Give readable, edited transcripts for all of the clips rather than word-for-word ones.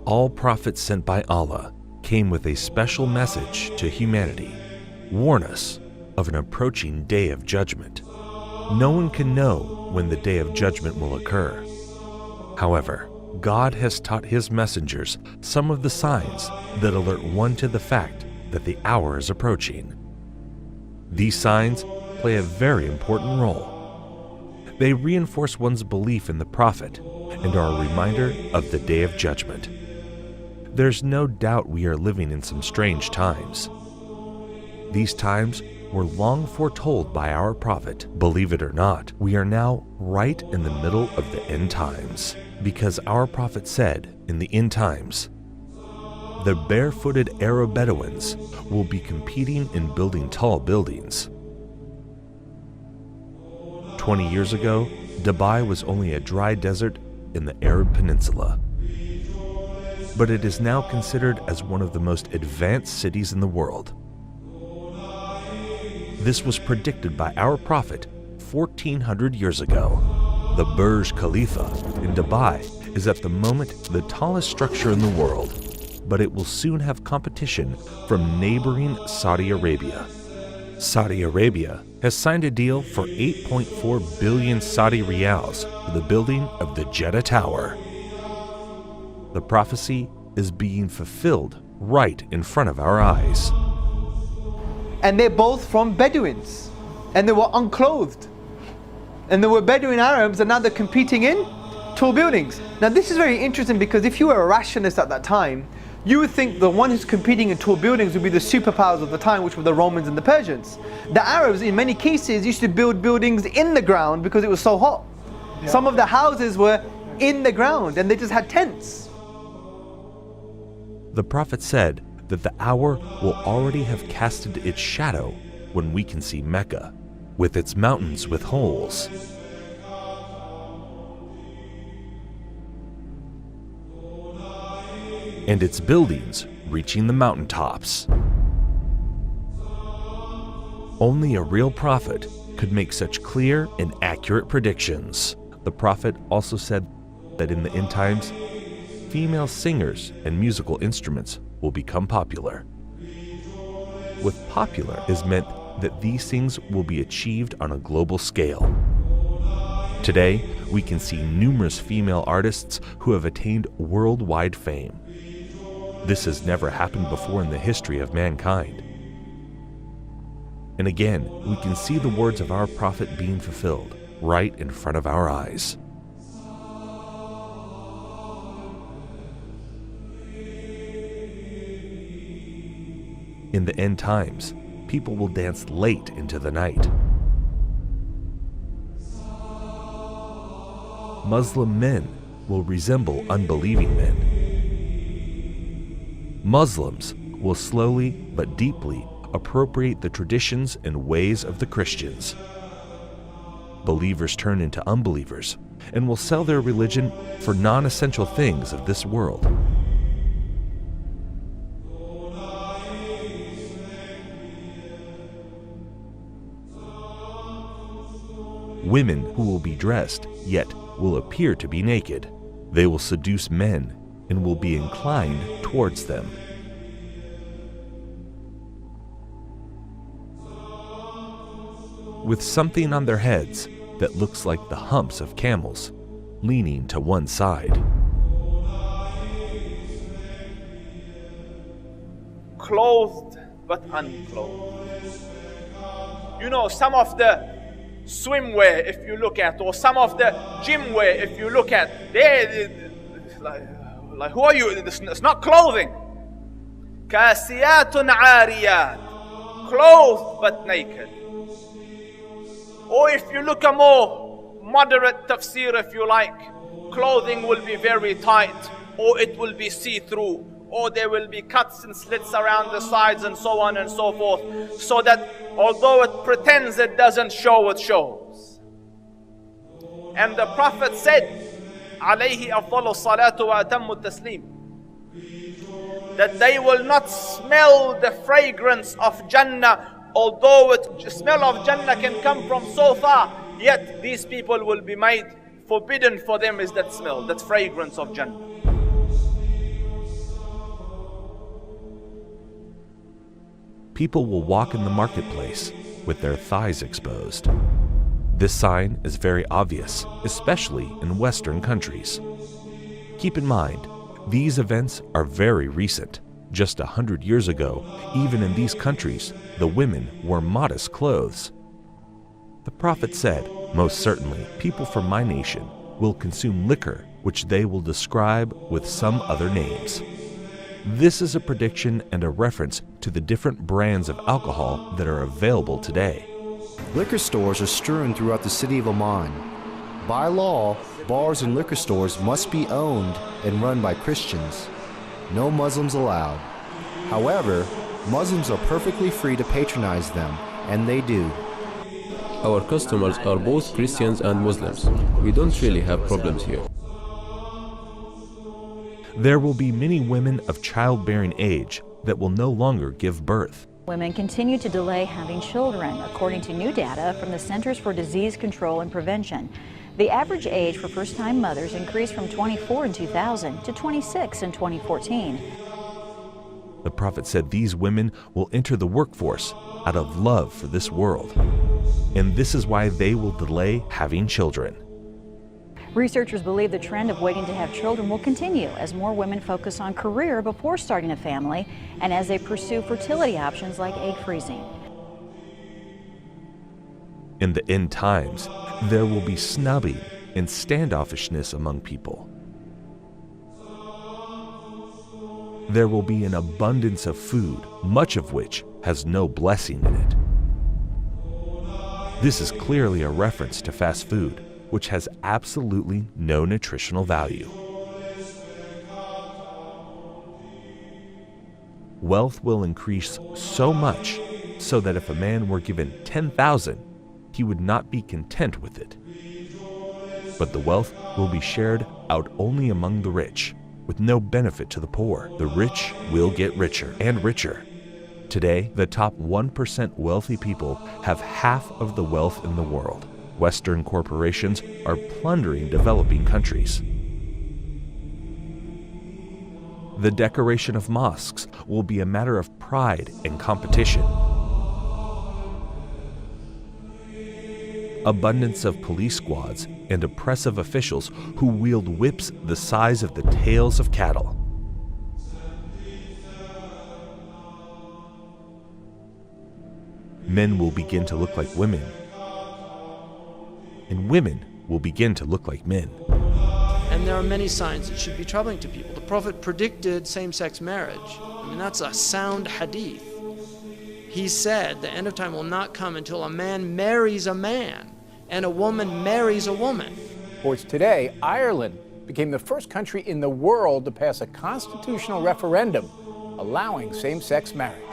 All prophets sent by Allah came with a special message to humanity. Warn us of an approaching day of judgment. No one can know when the day of judgment will occur. However, God has taught His messengers some of the signs that alert one to the fact that the hour is approaching. These signs play a very important role. They reinforce one's belief in the Prophet and are a reminder of the day of judgment. There's no doubt we are living in some strange times. These times were long foretold by our Prophet. Believe it or not, we are now right in the middle of the end times, because our Prophet said in the end times, the barefooted Arab Bedouins will be competing in building tall buildings. 20 years ago, Dubai was only a dry desert in the Arab Peninsula. But it is now considered as one of the most advanced cities in the world. This was predicted by our Prophet 1400 years ago. The Burj Khalifa in Dubai is at the moment the tallest structure in the world, but it will soon have competition from neighboring Saudi Arabia. Saudi Arabia has signed a deal for 8.4 billion Saudi riyals for the building of the Jeddah Tower. The prophecy is being fulfilled right in front of our eyes. And they're both from Bedouins, and they were unclothed. And there were Bedouin Arabs, and now they're competing in tall buildings. Now this is very interesting, because if you were a rationalist at that time, you would think the one who's competing in tall buildings would be the superpowers of the time, which were the Romans and the Persians. The Arabs, in many cases, used to build buildings in the ground because it was so hot. Yeah. Some of the houses were in the ground, and they just had tents. The Prophet said that the hour will already have casted its shadow when we can see Mecca, with its mountains with holes. And its buildings reaching the mountaintops. Only a real prophet could make such clear and accurate predictions. The Prophet also said that in the end times, female singers and musical instruments will become popular. With popular is meant that these things will be achieved on a global scale. Today, we can see numerous female artists who have attained worldwide fame. This has never happened before in the history of mankind. And again, we can see the words of our Prophet being fulfilled right in front of our eyes. In the end times, people will dance late into the night. Muslim men will resemble unbelieving men. Muslims will slowly but deeply appropriate the traditions and ways of the Christians. Believers turn into unbelievers and will sell their religion for non-essential things of this world. Women who will be dressed, yet will appear to be naked. They will seduce men and will be inclined towards them. With something on their heads that looks like the humps of camels, leaning to one side. Clothed but unclothed. You know, some of the swimwear, if you look at, or some of the gym wear, if you look at, they like who are you? It's not clothing. Kasiyatun ariyat, clothed but naked. Or if you look a more moderate tafsir, if you like, clothing will be very tight, or it will be see-through, or there will be cuts and slits around the sides and so on and so forth, so that although it pretends it doesn't show, it shows. And the Prophet said, alayhi afdalu salatu wa atammu taslim, that they will not smell the fragrance of Jannah, although the smell of Jannah can come from so far, yet these people will be made forbidden for them is that smell, that fragrance of Jannah. people will walk in the marketplace with their thighs exposed. This sign is very obvious, especially in Western countries. Keep in mind, these events are very recent. Just 100 years ago, even in these countries, the women wore modest clothes. The Prophet said, "Most certainly, people from my nation will consume liquor which they will describe with some other names." This is a prediction and a reference to the different brands of alcohol that are available today. Liquor stores are strewn throughout the city of Amman. By law, bars and liquor stores must be owned and run by Christians. No Muslims allowed. However, Muslims are perfectly free to patronize them, and they do. Our customers are both Christians and Muslims. We don't really have problems here. There will be many women of childbearing age that will no longer give birth. Women continue to delay having children, according to new data from the Centers for Disease Control and Prevention. The average age for first-time mothers increased from 24 in 2000 to 26 in 2014. The Prophet said these women will enter the workforce out of love for this world, and this is why they will delay having children. Researchers believe the trend of waiting to have children will continue as more women focus on career before starting a family and as they pursue fertility options like egg freezing. In the end times, there will be snubbing and standoffishness among people. There will be an abundance of food, much of which has no blessing in it. This is clearly a reference to fast food, which has absolutely no nutritional value. Wealth will increase so much so that if a man were given 10,000, he would not be content with it. But the wealth will be shared out only among the rich, with no benefit to the poor. The rich will get richer and richer. Today, the top 1% wealthy people have half of the wealth in the world. Western corporations are plundering developing countries. The decoration of mosques will be a matter of pride and competition. Abundance of police squads and oppressive officials who wield whips the size of the tails of cattle. Men will begin to look like women, and women will begin to look like men. And there are many signs that should be troubling to people. The Prophet predicted same-sex marriage. I mean, that's a sound hadith. He said the end of time will not come until a man marries a man and a woman marries a woman. Sports Today, Ireland became the first country in the world to pass a constitutional referendum allowing same-sex marriage.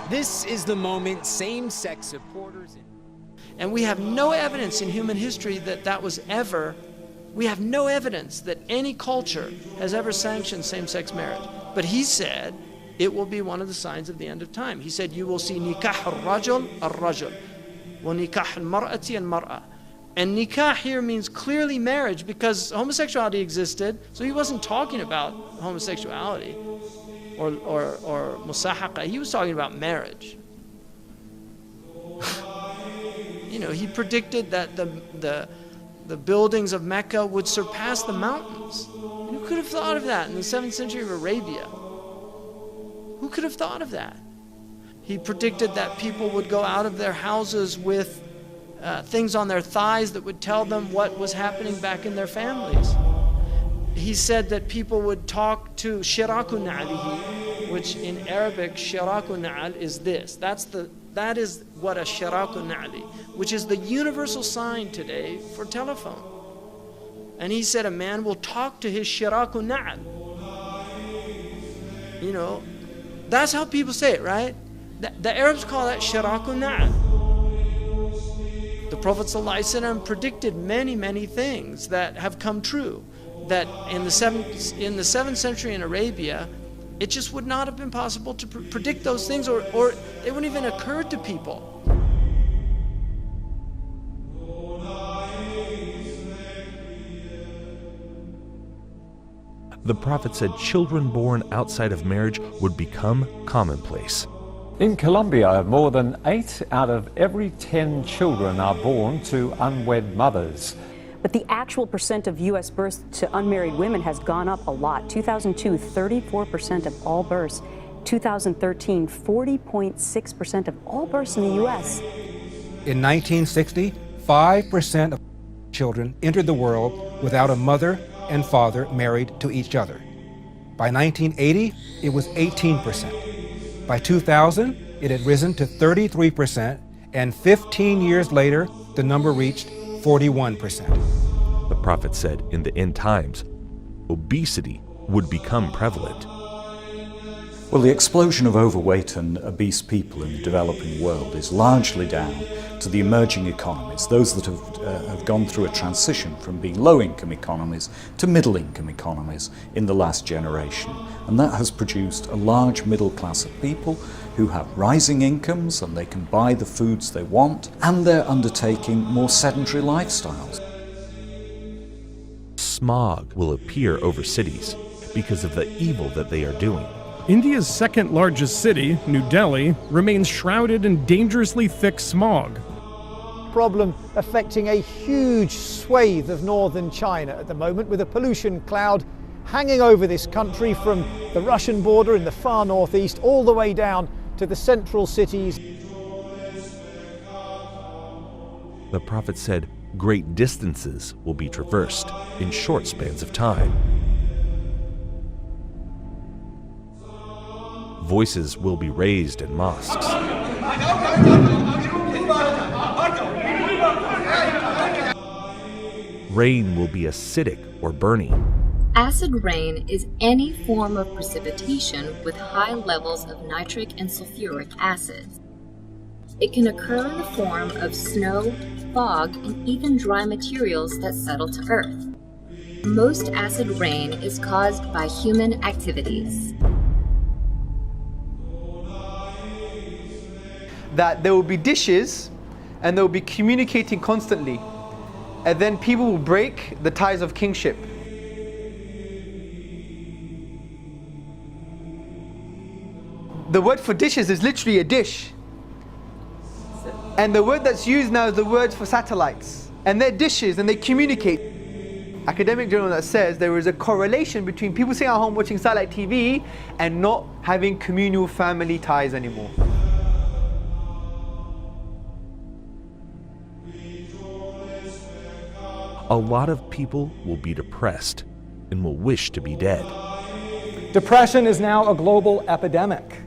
This is the moment same-sex supporters... And we have no evidence in human history that that was ever, we have no evidence that any culture has ever sanctioned same-sex marriage. But he said it will be one of the signs of the end of time. He said you will see nikah al-rajul al-rajul, wa nikah al-mar'ati al-mar'a. And nikah here means clearly marriage because homosexuality existed, so he wasn't talking about homosexuality or musahaqa. He was talking about marriage. You know, he predicted that the buildings of Mecca would surpass the mountains. And who could have thought of that in the 7th century of Arabia? Who could have thought of that? He predicted that people would go out of their houses with things on their thighs that would tell them what was happening back in their families. He said that people would talk to shiraku na'alihi, which in Arabic, shiraku na'al is this. That is what a shiraku na'ali, which is the universal sign today for telephone. And he said a man will talk to his shiraku na'al. You know, that's how people say it, right? The Arabs call that shiraku na'al. The Prophet ﷺ predicted many, many things that have come true. That in the 7th century in Arabia, it just would not have been possible to predict those things, or it wouldn't even occur to people. The Prophet said children born outside of marriage would become commonplace. In Colombia, more than 8 out of every 10 children are born to unwed mothers. But the actual percent of U.S. births to unmarried women has gone up a lot. 2002, 34% of all births. 2013, 40.6% of all births in the U.S. In 1960, 5% of children entered the world without a mother and father married to each other. By 1980, it was 18%. By 2000, it had risen to 33%, and 15 years later, the number reached 41%. The prophet said in the end times, obesity would become prevalent. Well, the explosion of overweight and obese people in the developing world is largely down to the emerging economies, those that have gone through a transition from being low-income economies to middle-income economies in the last generation. And that has produced a large middle class of people who have rising incomes and they can buy the foods they want, and they're undertaking more sedentary lifestyles. Smog will appear over cities because of the evil that they are doing. India's second largest city, New Delhi, remains shrouded in dangerously thick smog. Problem affecting a huge swathe of northern China at the moment, with a pollution cloud hanging over this country from the Russian border in the far northeast all the way down to the central cities. The prophet said great distances will be traversed in short spans of time. Voices will be raised in mosques. Rain will be acidic or burning. Acid rain is any form of precipitation with high levels of nitric and sulfuric acids. It can occur in the form of snow, fog, and even dry materials that settle to earth. Most acid rain is caused by human activities. That there will be dishes and they will be communicating constantly, and then people will break the ties of kingship. The word for dishes is literally a dish, and the word that's used now is the word for satellites, and they're dishes and they communicate. Academic journal that says there is a correlation between people sitting at home watching satellite TV and not having communal family ties anymore. A lot of people will be depressed and will wish to be dead. Depression is now a global epidemic.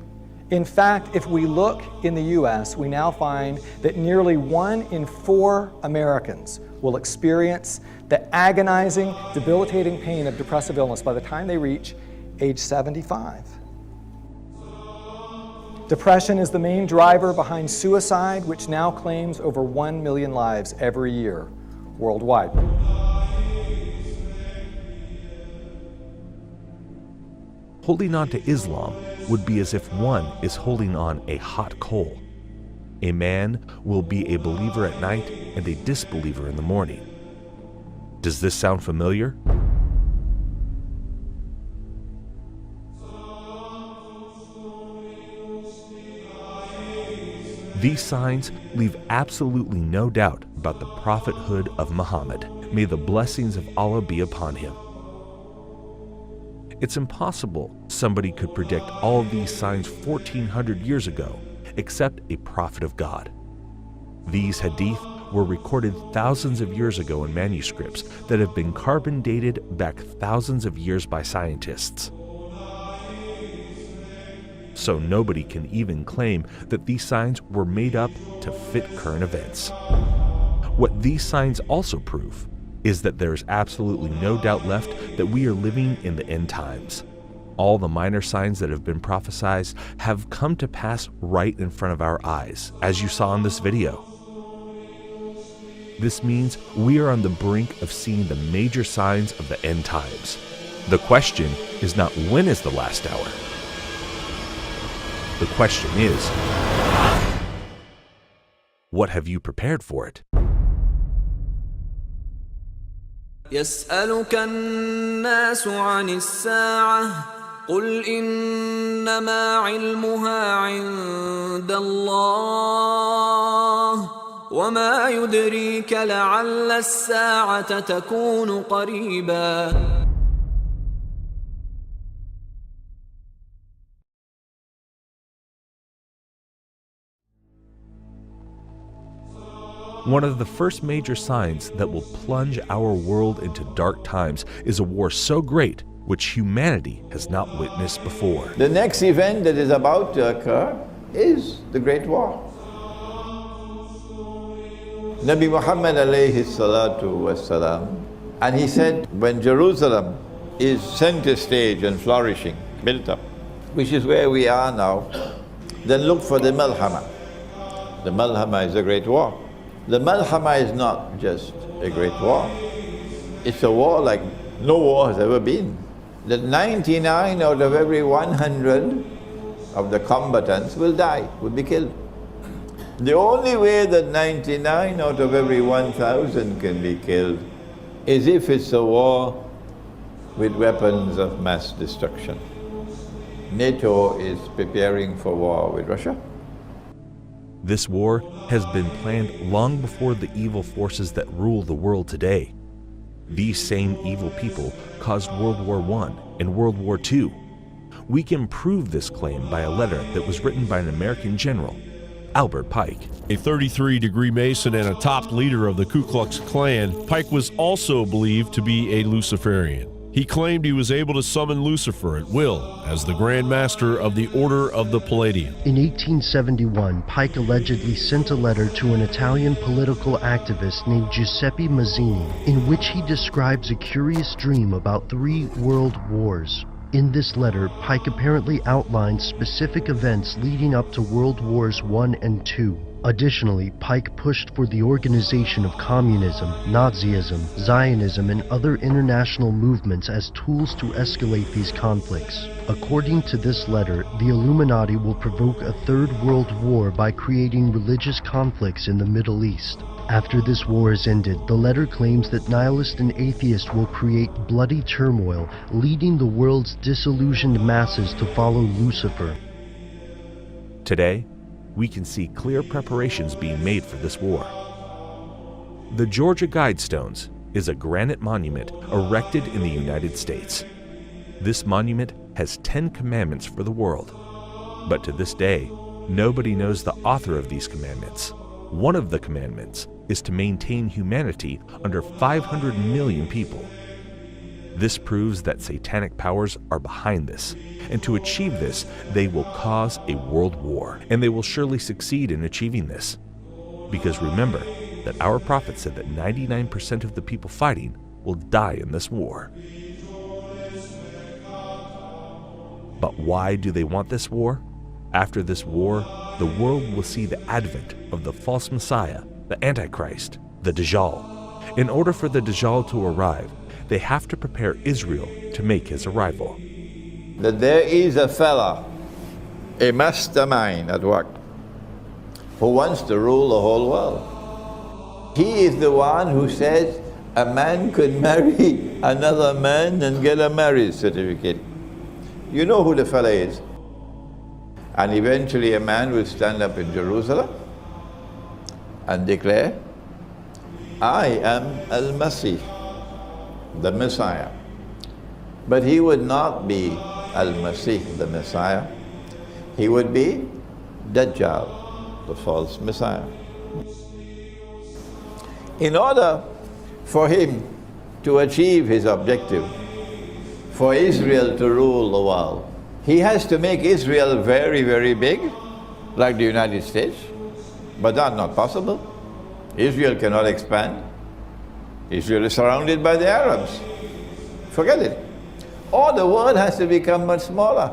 In fact, if we look in the US, we now find that nearly 1 in 4 Americans will experience the agonizing, debilitating pain of depressive illness by the time they reach age 75. Depression is the main driver behind suicide, which now claims over 1 million lives every year worldwide. Holding on to Islam would be as if one is holding on a hot coal. A man will be a believer at night and a disbeliever in the morning. Does this sound familiar? These signs leave absolutely no doubt about the prophethood of Muhammad. May the blessings of Allah be upon him. It's impossible somebody could predict all of these signs 1400 years ago, except a prophet of God. These hadith were recorded thousands of years ago in manuscripts that have been carbon dated back thousands of years by scientists. So nobody can even claim that these signs were made up to fit current events. What these signs also prove is that there is absolutely no doubt left that we are living in the end times. All the minor signs that have been prophesied have come to pass right in front of our eyes, as you saw in this video. This means we are on the brink of seeing the major signs of the end times. The question is not when is the last hour. The question is, what have you prepared for it? يسألك الناس عن الساعة قل إنما علمها عند الله وما يدريك لعل الساعة تكون قريبا. One of the first major signs that will plunge our world into dark times is a war so great which humanity has not witnessed before. The next event that is about to occur is the Great War. Nabi Muhammad alayhi salatu wassalam, and he said, when Jerusalem is center stage and flourishing, built up, which is where we are now, then look for the Malhama. The Malhama is a great war. The Malhama is not just a great war. It's a war like no war has ever been. That 99 out of every 100 of the combatants will die, will be killed. The only way that 99 out of every 1,000 can be killed is if it's a war with weapons of mass destruction. NATO is preparing for war with Russia. This war has been planned long before the evil forces that rule the world today. These same evil people caused World War I and World War II. We can prove this claim by a letter that was written by an American general, Albert Pike. A 33-degree Mason and a top leader of the Ku Klux Klan, Pike was also believed to be a Luciferian. He claimed he was able to summon Lucifer at will as the Grand Master of the Order of the Palladium. In 1871, Pike allegedly sent a letter to an Italian political activist named Giuseppe Mazzini, in which he describes a curious dream about 3 world wars. In this letter, Pike apparently outlines specific events leading up to World Wars I and II. Additionally, Pike pushed for the organization of communism, Nazism, Zionism, and other international movements as tools to escalate these conflicts. According to this letter, the Illuminati will provoke a 3rd World War by creating religious conflicts in the Middle East. After this war is ended, the letter claims that nihilists and atheists will create bloody turmoil, leading the world's disillusioned masses to follow Lucifer. Today, we can see clear preparations being made for this war. The Georgia Guidestones is a granite monument erected in the United States. This monument has 10 commandments for the world, but to this day, nobody knows the author of these commandments. One of the commandments is to maintain humanity under 500 million people. This proves that satanic powers are behind this, and to achieve this, they will cause a world war, and they will surely succeed in achieving this. Because remember that our prophet said that 99% of the people fighting will die in this war. But why do they want this war? After this war, the world will see the advent of the false Messiah, the Antichrist, the Dajjal. In order for the Dajjal to arrive, they have to prepare Israel to make his arrival. That there is a fella, a mastermind at work, who wants to rule the whole world. He is the one who says a man could marry another man and get a marriage certificate. You know who the fella is. And eventually a man will stand up in Jerusalem and declare, I am Al-Masih, the Messiah. But he would not be Al-Masih, the Messiah. He would be Dajjal, the false Messiah. In order for him to achieve his objective, for Israel to rule the world, he has to make Israel very, very big, like the United States. But that's not possible. Israel cannot expand. Israel is surrounded by the Arabs. Forget it. Or the world has to become much smaller.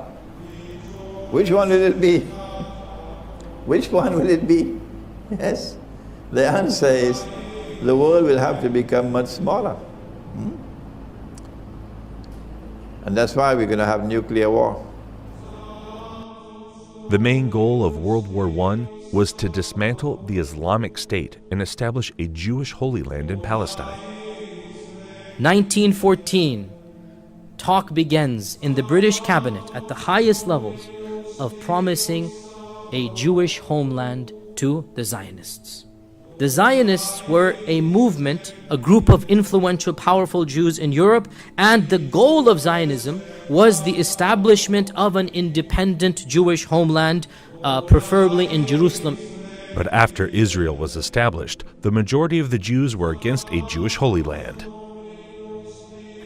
Which one will it be? Which one will it be? Yes. The answer is the world will have to become much smaller. And that's why we're going to have nuclear war. The main goal of World War I was to dismantle the Islamic State and establish a Jewish Holy Land in Palestine. 1914. talk begins in the British cabinet at the highest levels of promising a Jewish homeland to the Zionists. The Zionists were a movement, a group of influential, powerful Jews in Europe, and the goal of Zionism was the establishment of an independent Jewish homeland, preferably in Jerusalem. But after Israel was established, the majority of the Jews were against a Jewish Holy Land.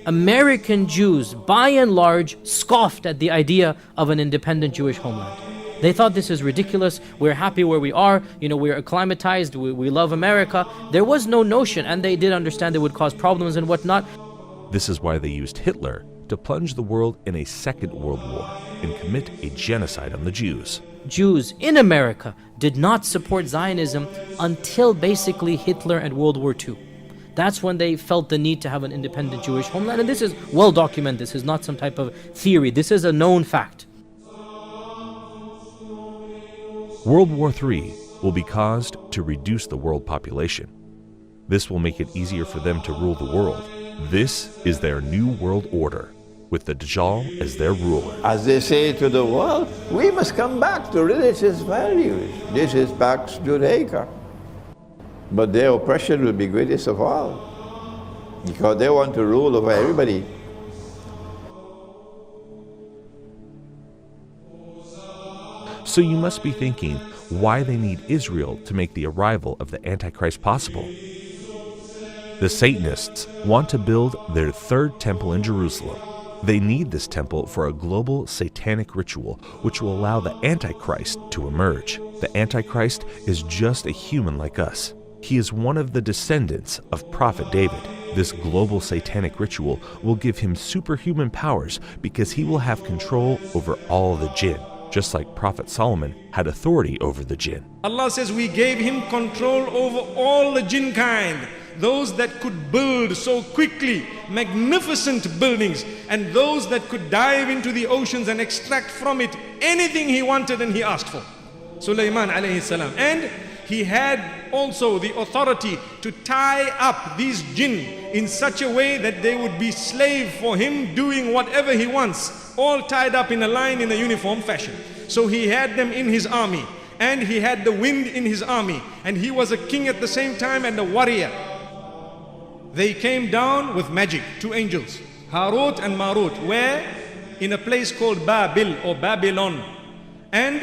American Jews, by and large, scoffed at the idea of an independent Jewish homeland. They thought this is ridiculous, we're happy where we are, we're acclimatized, we love America. There was no notion, and they did understand it would cause problems and whatnot. This is why they used Hitler to plunge the world in a second world war and commit a genocide on the Jews. Jews in America did not support Zionism until basically Hitler and World War II. That's when they felt the need to have an independent Jewish homeland, and this is well documented. This is not some type of theory. This is a known fact. World War III will be caused to reduce the world population. This will make it easier for them to rule the world. This is their new world order, with the Dajjal as their ruler. As they say to the world, we must come back to religious values. This is Pax Judaica. But their oppression will be greatest of all, because they want to rule over everybody. So you must be thinking why they need Israel to make the arrival of the Antichrist possible. The Satanists want to build their third temple in Jerusalem. They need this temple for a global satanic ritual which will allow the Antichrist to emerge. The Antichrist is just a human like us. He is one of the descendants of Prophet David. This global satanic ritual will give him superhuman powers because he will have control over all the jinn, just like Prophet Solomon had authority over the jinn. Allah says we gave him control over all the jinn kind, those that could build so quickly magnificent buildings, and those that could dive into the oceans and extract from it anything he wanted and he asked for. Sulaiman alayhi salam. And he had also the authority to tie up these jinn in such a way that they would be slave for him, doing whatever he wants, all tied up in a line in a uniform fashion. So he had them in his army, and he had the wind in his army, and he was a king at the same time and a warrior. They came down with magic, two angels, Harut and Marut, where in a place called Babil or Babylon. And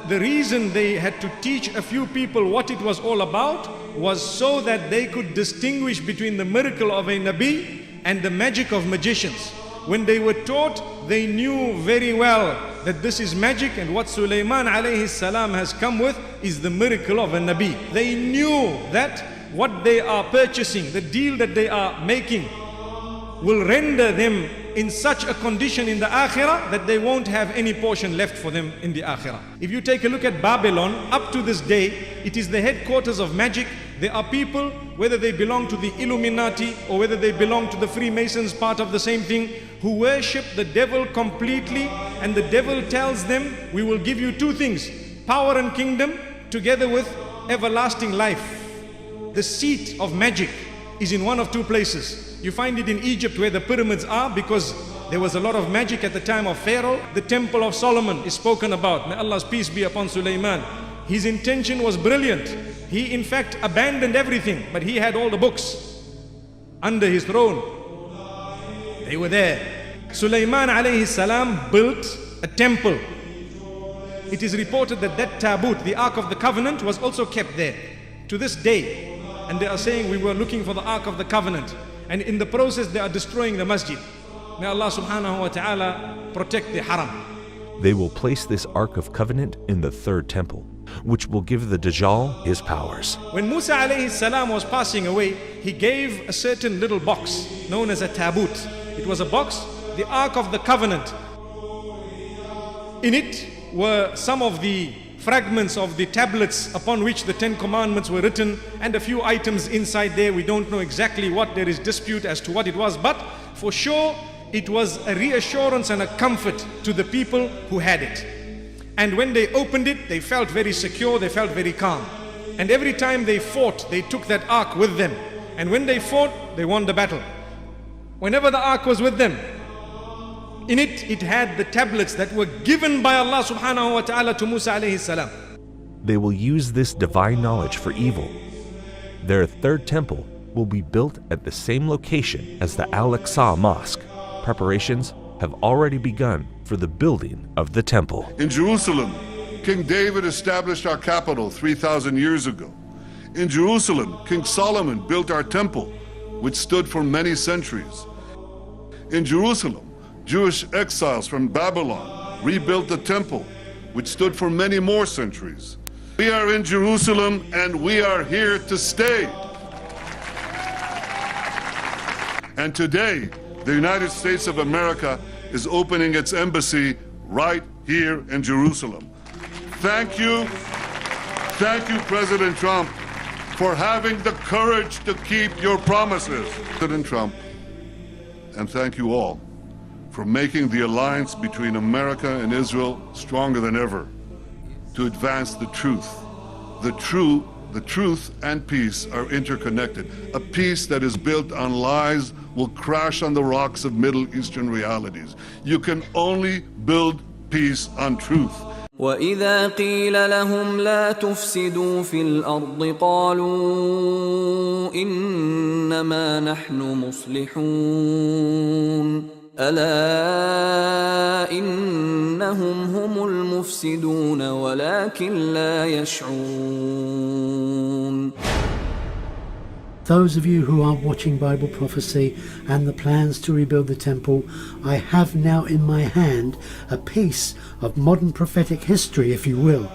the reason they had to teach a few people what it was all about was so that they could distinguish between the miracle of a Nabi and the magic of magicians. When they were taught, they knew very well that this is magic, and what Sulaiman alayhi salam has come with is the miracle of a Nabi. They knew that what they are purchasing, the deal that they are making, will render them in such a condition in the Akhirah that they won't have any portion left for them in the Akhirah. If you take a look at Babylon, up to this day, it is the headquarters of magic. There are people, whether they belong to the Illuminati or whether they belong to the Freemasons, part of the same thing, who worship the devil completely, and the devil tells them, we will give you two things, power and kingdom together with everlasting life. The seat of magic is in one of two places. You find it in Egypt where the pyramids are, because there was a lot of magic at the time of Pharaoh. The temple of Solomon is spoken about. May Allah's peace be upon Sulaiman. His intention was brilliant. He in fact abandoned everything, but he had all the books under his throne. They were there. Sulaiman alayhi salam built a temple. It is reported that that tabut, the Ark of the Covenant, was also kept there to this day. And they are saying we were looking for the Ark of the Covenant, and in the process they are destroying the masjid. May Allah subhanahu wa ta'ala protect the haram. They will place this Ark of Covenant in the third temple, which will give the Dajjal his powers. When Musa alayhi salam was passing away, he gave a certain little box known as a tabut. It was a box, the Ark of the Covenant. In it were some of the fragments of the tablets upon which the 10 commandments were written, and a few items inside there. We don't know exactly what, there is dispute as to what it was, but for sure it was a reassurance and a comfort to the people who had it. And when they opened it, they felt very secure, they felt very calm. And every time they fought, they took that ark with them. And when they fought, they won the battle. Whenever the ark was with them, In it had the tablets that were given by Allah subhanahu wa ta'ala to Musa alayhi salam. They will use this divine knowledge for evil. Their third temple will be built at the same location as the Al-Aqsa Mosque. Preparations have already begun for the building of the temple. In Jerusalem, King David established our capital 3,000 years ago. In Jerusalem, King Solomon built our temple, which stood for many centuries. In Jerusalem, Jewish exiles from Babylon rebuilt the temple, which stood for many more centuries. We are in Jerusalem and we are here to stay. And today, the United States of America is opening its embassy right here in Jerusalem. Thank you, President Trump, for having the courage to keep your promises. President Trump, and thank you all for making the alliance between America and Israel stronger than ever to advance the truth. The truth and peace are interconnected. A peace that is built on lies will crash on the rocks of Middle Eastern realities. You can only build peace on truth. وإذا قيل لهم لا تفسدوا في الأرض قالوا إنما نحن مصلحون ألا إنهم هم المفسدون ولكن لا يشعرون. Those of you who are watching Bible prophecy and the plans to rebuild the temple, I have now in my hand a piece of modern prophetic history, if you will.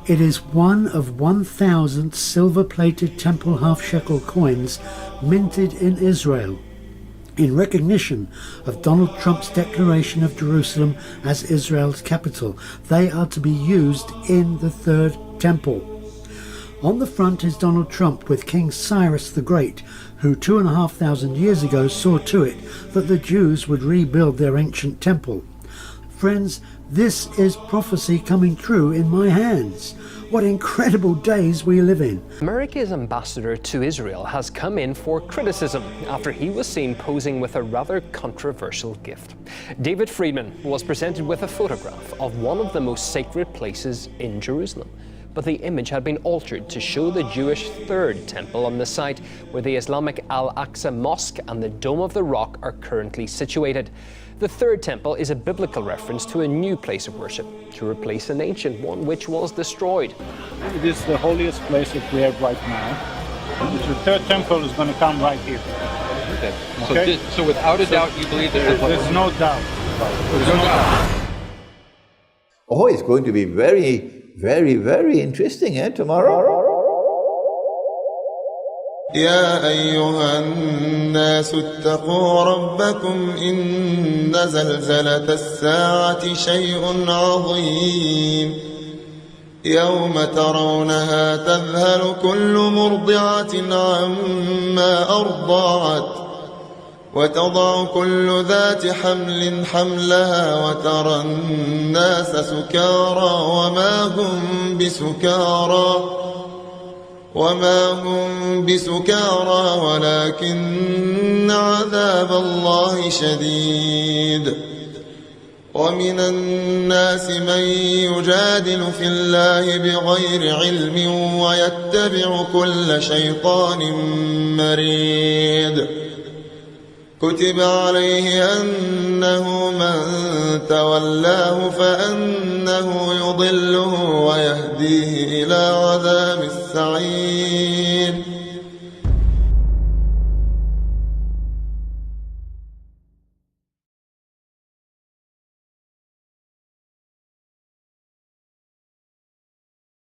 It is one of 1,000 silver-plated temple half-shekel coins minted in Israel in recognition of Donald Trump's declaration of Jerusalem as Israel's capital. They are to be used in the third temple. On the front is Donald Trump with King Cyrus the Great, who 2,500 years ago saw to it that the Jews would rebuild their ancient temple. Friends, this is prophecy coming true in my hands. What incredible days we live in. America's ambassador to Israel has come in for criticism after he was seen posing with a rather controversial gift. David Friedman was presented with a photograph of one of the most sacred places in Jerusalem. But the image had been altered to show the Jewish third temple on the site where the Islamic Al-Aqsa Mosque and the Dome of the Rock are currently situated. The third temple is a biblical reference to a new place of worship, to replace an ancient one which was destroyed. It is the holiest place that we have right now. The third temple is going to come right here. Okay. So without a doubt, you believe there's no doubt. There's no doubt. Oh, it's going to be very, very interesting tomorrow. يا أيها الناس اتقوا ربكم إن زلزلة الساعة شيء عظيم يوم ترونها تذهل كل مرضعة عما أرضعت وتضع كل ذات حمل حملها وترى الناس سكارى وما هم بسكارى ولكن عذاب الله شديد ومن الناس من يجادل في الله بغير علم ويتبع كل شيطان مريد كتب عليه أنه من تولاه فأنه يضله ويهديه إلى عذاب السعير